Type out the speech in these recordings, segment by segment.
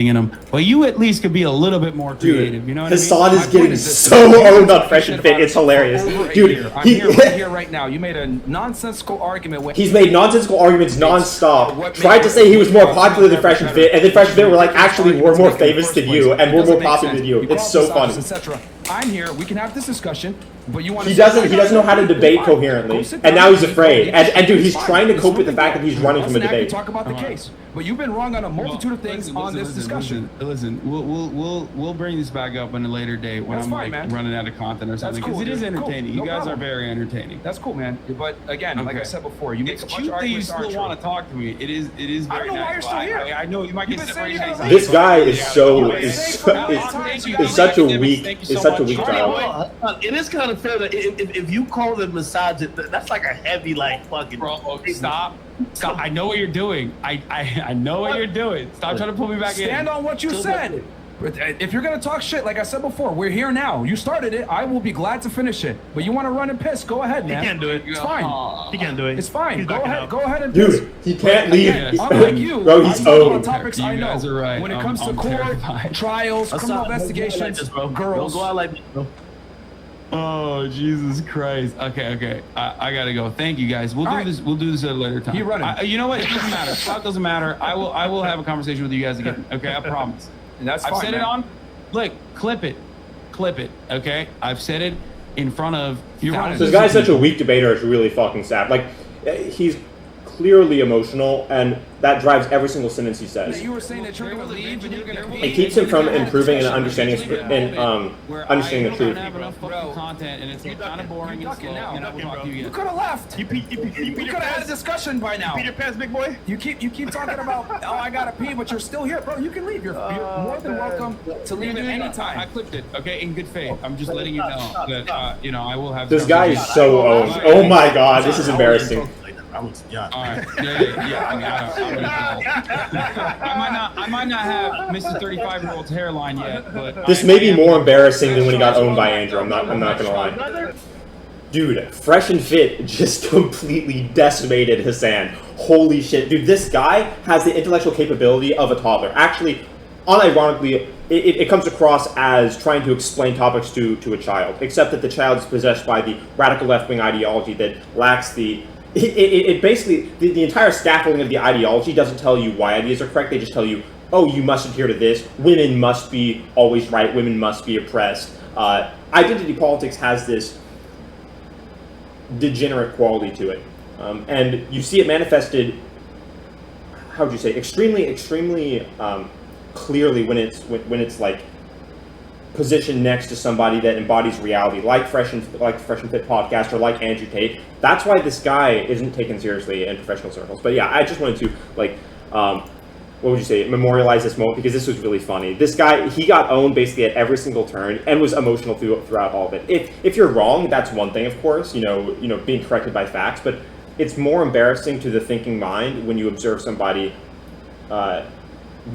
in them, but you at least could be a little bit more creative. You know what Hasan I mean? is getting so owned on Fresh and Fit. It's hilarious. Dude, I'm here right here, right now. You made a nonsensical argument. He's made nonsensical arguments nonstop. Tried to say he was more popular than Fresh and Fit, and then Fresh and Fit were like, actually, we're more famous than you, and we're more popular than you. It's so funny. I'm here. We can have this discussion, but you want to? He doesn't know how to debate coherently, and now he's afraid. And dude, he's trying to cope with the fact that he's running from a debate. Talk about the case, but you've been wrong on a multitude of things on this discussion. Listen, we'll bring this back up on a later date when I'm like running out of content or something, because it is entertaining. You guys are very entertaining. That's cool, man. But again, like I said before, you make it's a bunch cute of that you arguments. still want to talk to me. It is very nice. I don't know why you're still here. I know you might get separated. This guy is such a weak child. It is kind of fair that if you call them misogynist, that's like a heavy, like, fucking... Bro, stop. I know what you're doing. I know what you're doing. Stop trying to pull me back in. Stand on what you said. If you're going to talk shit, like I said before, we're here now. You started it. I will be glad to finish it. But you want to run and piss, go ahead, man. He can't do it. It's fine. He can't do it. It's fine. He's Go ahead. out. Go ahead and piss. Dude, he can't leave. Unlike you, Bro, he's owned. Topics I know. guys are right. When it comes to court, trials, criminal investigations, girls. Don't go out like this, bro. Oh, Jesus Christ. Okay. I gotta go. Thank you, guys. We'll do this. We'll do this at a later time. You're running. You know what? It doesn't matter. It doesn't matter. I will have a conversation with you guys again. Okay, I promise. And that's fine, I've said it on. Look, clip it. Okay, I've said it in front of. This guy's such a weak debater. It's really fucking sad. Like, he's clearly emotional, and that drives every single sentence he says. You were saying that you're going to leave and you're going to... It keeps him from improving and understanding the truth. I have enough fucking content, and it's kind of boring and slow, and I will talk to you You again. could have left. We could have had a discussion by now. Peter Pan's big boy. You keep talking about, oh, I gotta pee, but you're still here, bro. You can leave. You're more than welcome to leave at any time. I clipped it, okay, in good faith. I'm just letting you know that, I will have... This guy is so owned. Oh my god, this is embarrassing. All right. Yeah. I might not have Mr. 35-year-old's hairline yet, but this may be more embarrassing than when he got owned by Andrew. I'm not gonna lie. Dude, Fresh and Fit just completely decimated Hasan. Holy shit, dude! This guy has the intellectual capability of a toddler. Actually, unironically, it comes across as trying to explain topics to a child, except that the child is possessed by the radical left-wing ideology that lacks the... It basically, the entire scaffolding of the ideology doesn't tell you why ideas are correct. They just tell you, oh, you must adhere to this. Women must be always right. Women must be oppressed. Identity politics has this degenerate quality to it. And you see it manifested, how would you say, extremely clearly when it's like positioned next to somebody that embodies reality, like Fresh and Fit podcast or like Andrew Tate. That's why this guy isn't taken seriously in professional circles. But yeah, I just wanted to what would you say, memorialize this moment because this was really funny. This guy, he got owned basically at every single turn and was emotional throughout all of it. If you're wrong, that's one thing, of course, you know, being corrected by facts, but it's more embarrassing to the thinking mind when you observe somebody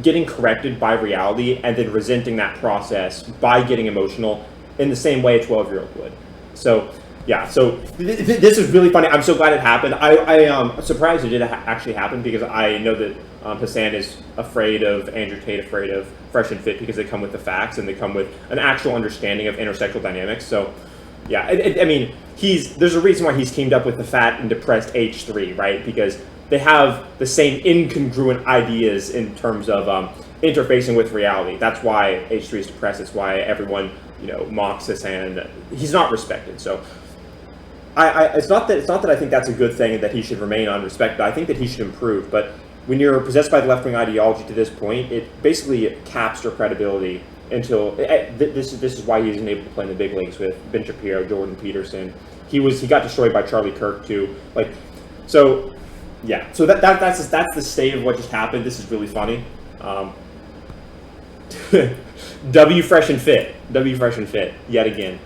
getting corrected by reality and then resenting that process by getting emotional in the same way a 12-year-old would. So yeah, so this is really funny. I'm so glad it happened. I'm surprised it did actually happen because I know that Hasan is afraid of Andrew Tate, afraid of Fresh and Fit because they come with the facts and they come with an actual understanding of intersexual dynamics. So yeah, I mean, there's a reason why he's teamed up with the fat and depressed H3, right? Because they have the same incongruent ideas in terms of interfacing with reality. That's why H3 is depressed. It's why everyone, mocks Hasan. He's not respected. So it's not that I think that's a good thing that he should remain unrespected. I think that he should improve. But when you're possessed by the left-wing ideology to this point, it basically caps your credibility until this is why he isn't able to play in the big leagues with Ben Shapiro, Jordan Peterson. He got destroyed by Charlie Kirk too. So. Yeah, so that's the state of what just happened. This is really funny. W Fresh and Fit yet again.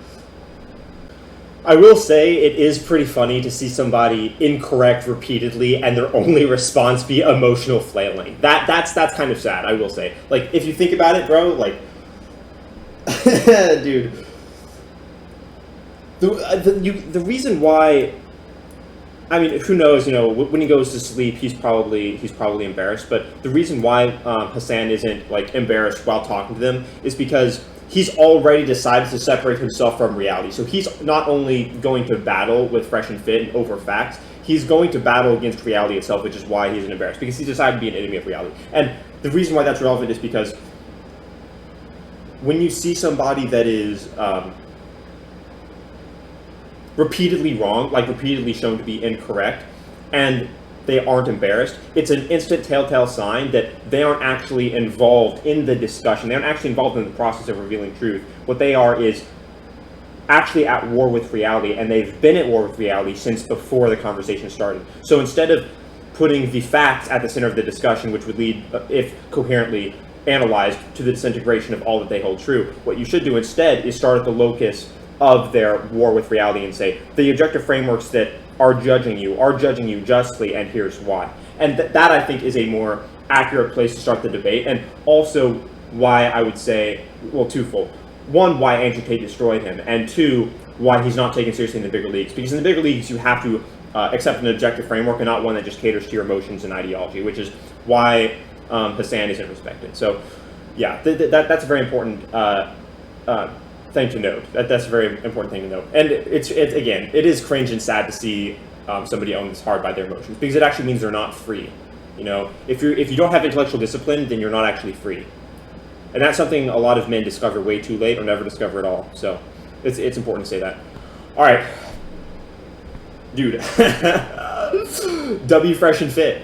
I will say it is pretty funny to see somebody incorrect repeatedly and their only response be emotional flailing. That's kind of sad. I will say, if you think about it, bro, dude, the reason why I mean, who knows? You know, when he goes to sleep, he's probably embarrassed. But the reason why Hasan isn't like embarrassed while talking to them is because he's already decided to separate himself from reality. So he's not only going to battle with Fresh and Fit and over facts, he's going to battle against reality itself, which is why he's embarrassed, because he's decided to be an enemy of reality. And the reason why that's relevant is because when you see somebody that is repeatedly wrong, like repeatedly shown to be incorrect, and they aren't embarrassed, it's an instant telltale sign that they aren't actually involved in the discussion. They aren't actually involved in the process of revealing truth. What they are is actually at war with reality, and they've been at war with reality since before the conversation started. So instead of putting the facts at the center of the discussion, which would lead, if coherently analyzed, to the disintegration of all that they hold true, what you should do instead is start at the locus of their war with reality and say, the objective frameworks that are judging you justly, and here's why. And that I think is a more accurate place to start the debate, and also why I would say, well, twofold. One, why Andrew Tate destroyed him, and two, why he's not taken seriously in the bigger leagues. Because in the bigger leagues, you have to accept an objective framework and not one that just caters to your emotions and ideology, which is why Hasan isn't respected. So, yeah, that's a very important thing to note. That's a very important thing to note. And it's again, it is cringe and sad to see somebody owned this hard by their emotions, because it actually means they're not free. You know, if you don't have intellectual discipline, then you're not actually free. And that's something a lot of men discover way too late or never discover at all. So it's important to say that. All right, dude. W Fresh and Fit.